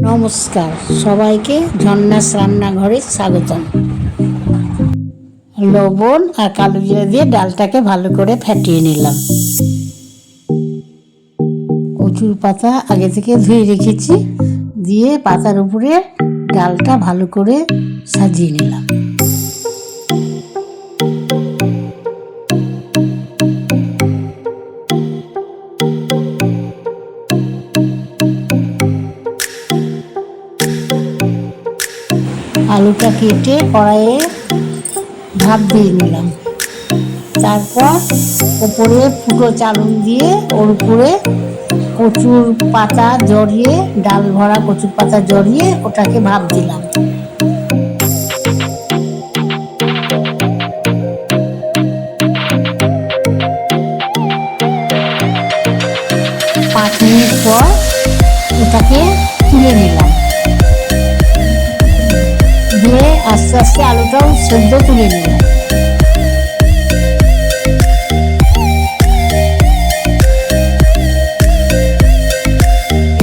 নমস্কার সবাইকে ঝর্ণাস রান্নাঘরে স্বাগতম। লবণ আর কালো জিরা দিয়ে ডালটাকে ভালো করে ফেটিয়ে নিলাম। কচুর পাতা আগে থেকে ধুয়ে রেখেছি, দিয়ে পাতার উপরে ডালটা ভালো করে সাজিয়ে নিলাম। আলুটা কেটে কড়াইয়ে ভাপ দিয়ে নিলাম। তারপর ওপরে ফুটো চালুন দিয়ে ওর উপরে কচুর পাতা জড়িয়ে, ডাল ভরা কচুর পাতা জড়িয়ে ওটাকে ভাপ দিলাম। পাঁচ মিনিট পর ওটাকে তুলে নিলাম, দিয়ে আস্তে আস্তে আলুটাও সেদ্ধ তুলে নিলাম।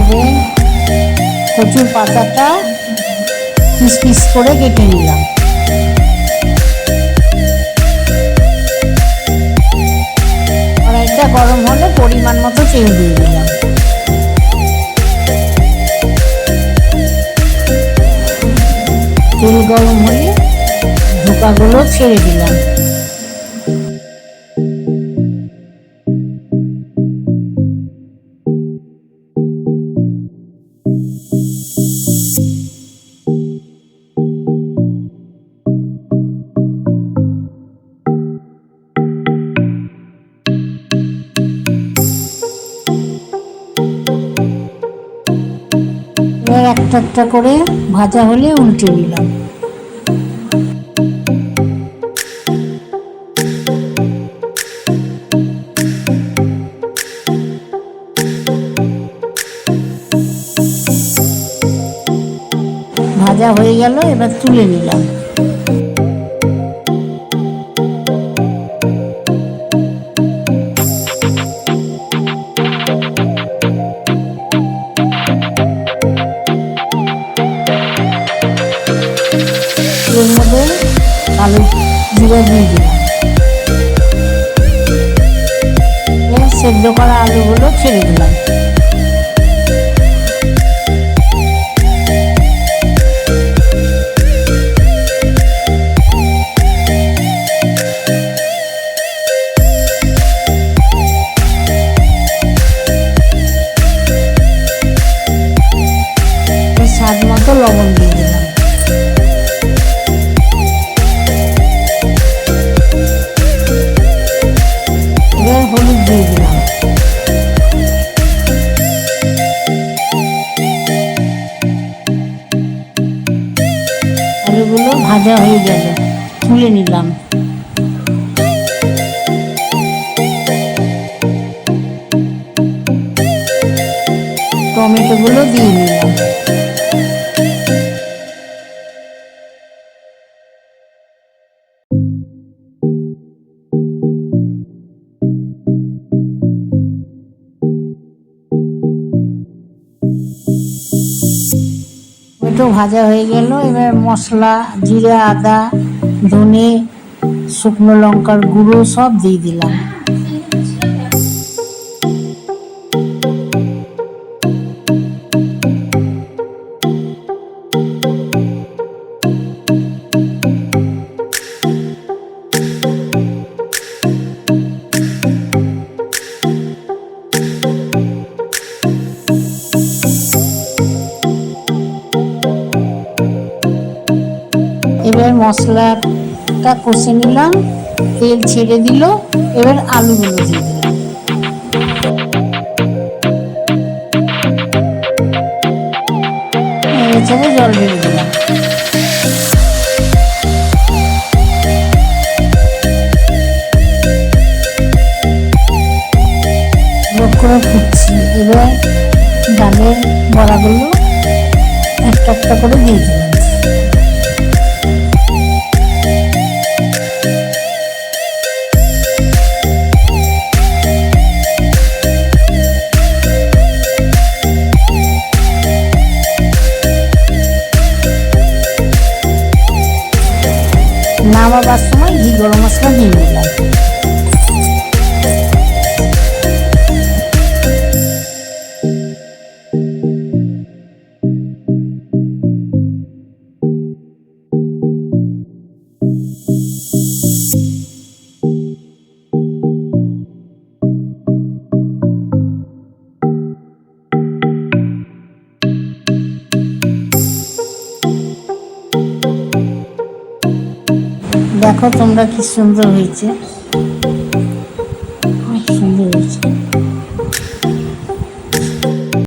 এবার কচুর পাতাটা পিস পিস করে কেটে নিলাম। কড়াইটা গরম হলে পরিমাণ মতো তেল দিয়ে দিলাম। তেল গরম হলে ধোকাগুলো ছেড়ে দিলাম। এবার একটা একটা করে ভাজা হলে উল্টে দিলাম। ভাজা হয়ে গেল, এবার তুলে নিলাম। এর মধ্যে কালো জিরা দিয়ে দিলাম। সেদ্ধ করা আলুগুলো ছেড়ে দিলাম। স্বাদ মতো লবণ দিয়ে দিলাম। এবার হলুদ দিয়ে দিলাম। আলুগুলো ভাজা হয়ে গেল, তুলে নিলাম। টমেটোগুলো দিয়ে নিলাম। টমেটো ভাজা হয়ে গেল, এবার মশলা জিরা, আদা, ধনে, শুকনো লঙ্কার গুঁড়ো সব দিয়ে দিলাম। এবার মশলাটা কষে নিলাম, তেল ছেড়ে দিল। এবার আলুগুলো দিয়ে দিলাম। ছেড়ে জল ঢেলে দিলাম। করে ফুটছি। এবার ডালের বড়াগুলো একটা একটা করে দিয়ে দিলাম। নামাবার সময় ঘি গরম মশলা দিয়ে দিলাম। দেখো তোমরা কি সুন্দর হয়েছে।